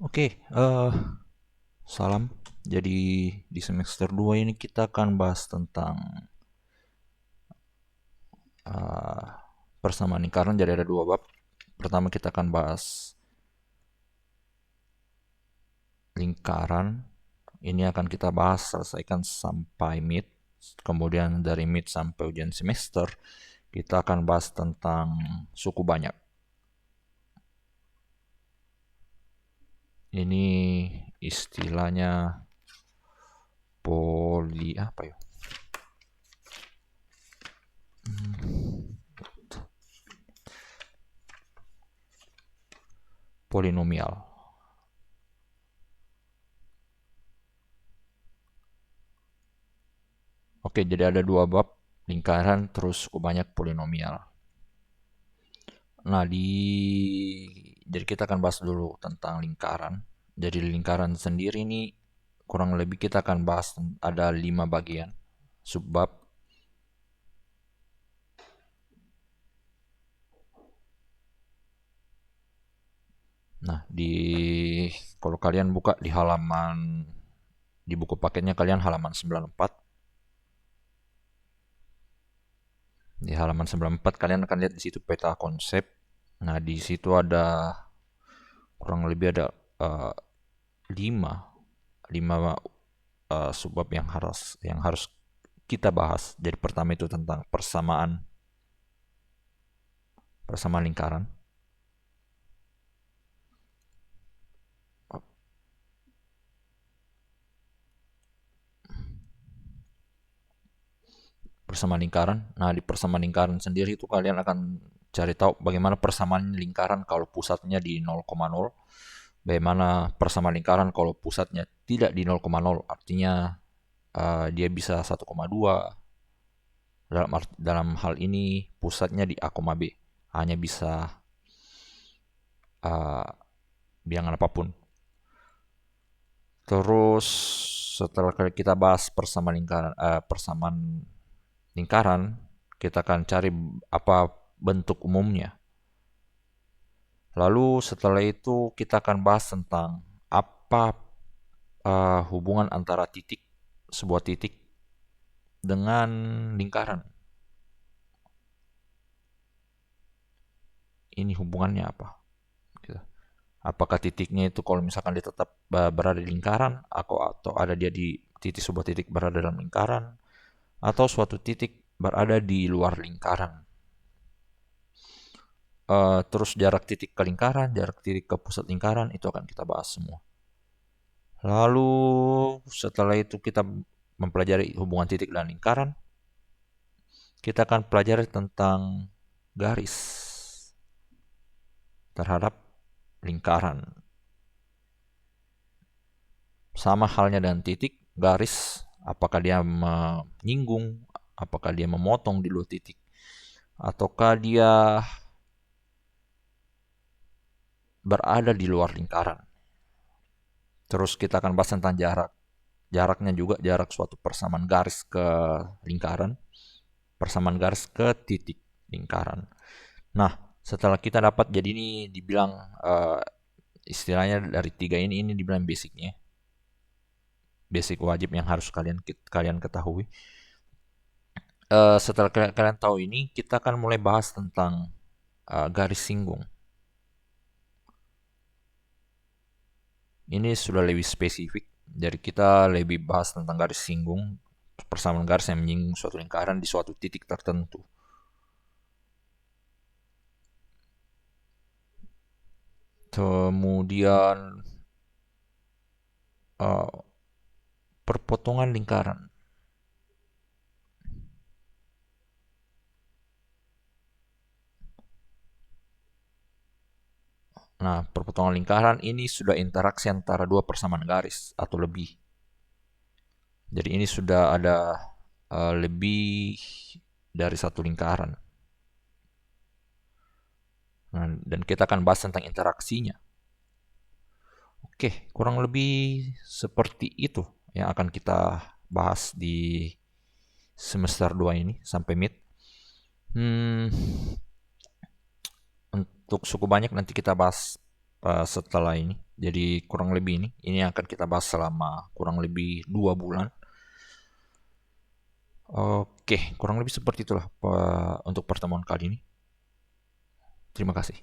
Oke, salam. Jadi di semester 2 ini kita akan bahas tentang eh, persamaan lingkaran. Jadi ada dua bab. Pertama kita akan bahas lingkaran. Ini akan kita bahas selesaikan sampai mid. Kemudian dari mid sampai ujian semester kita akan bahas tentang suku banyak. Ini istilahnya apa ya? Polinomial. Oke, jadi ada dua bab, lingkaran terus suku banyak polinomial. Nah, jadi kita akan bahas dulu tentang lingkaran. Jadi lingkaran sendiri ini kurang lebih kita akan bahas ada 5 bagian subbab. Nah, kalau kalian buka di buku paketnya kalian halaman 94. Di halaman 94 kalian akan lihat di situ peta konsep. Nah, di situ ada kurang lebih ada eh, 5 5 subbab yang harus kita bahas. Jadi pertama itu tentang persamaan lingkaran. Persamaan lingkaran. Nah, di persamaan lingkaran sendiri itu kalian akan cari tahu bagaimana persamaan lingkaran kalau pusatnya di 0,0. Bagaimana persamaan lingkaran kalau pusatnya tidak di 0,0. Artinya dia bisa 1,2. Dalam hal ini pusatnya di A, B. Hanya bisa uh, bilangan apapun. Terus setelah kita bahas persamaan lingkaran, kita akan cari apa bentuk umumnya. Lalu setelah itu kita akan bahas tentang apa hubungan antara sebuah titik dengan lingkaran. Ini hubungannya apa? Gitu. Apakah titiknya itu kalau misalkan dia tetap berada di lingkaran, atau ada dia di sebuah titik berada dalam lingkaran, atau suatu titik berada di luar lingkaran. Terus jarak titik ke lingkaran, jarak titik ke pusat lingkaran, itu akan kita bahas semua. Lalu setelah itu kita mempelajari hubungan titik dan lingkaran, kita akan pelajari tentang garis terhadap lingkaran. Sama halnya dengan titik, garis, apakah dia menyinggung, apakah dia memotong di dua titik, ataukah dia berada di luar lingkaran. Terus kita akan bahas tentang jarak. Jaraknya juga jarak suatu persamaan garis ke lingkaran, persamaan garis ke titik lingkaran. Nah, setelah kita dapat, jadi ini dibilang istilahnya dari tiga ini dibilang basicnya, basic wajib yang harus kalian ketahui. Setelah kalian tahu ini, kita akan mulai bahas tentang garis singgung. Ini sudah lebih spesifik, jadi kita lebih bahas tentang garis singgung, persamaan garis yang menyinggung suatu lingkaran di suatu titik tertentu. Kemudian uh, perpotongan lingkaran. Nah, perpotongan lingkaran ini sudah interaksi antara dua persamaan garis atau lebih. Jadi ini sudah ada lebih dari satu lingkaran. Nah, dan kita akan bahas tentang interaksinya. Oke, kurang lebih seperti itu yang akan kita bahas di semester 2 ini sampai mid. Hmm, untuk suku banyak nanti kita bahas setelah ini. Jadi kurang lebih ini akan kita bahas selama kurang lebih 2 bulan. Oke, kurang lebih seperti itulah untuk pertemuan kali ini. Terima kasih.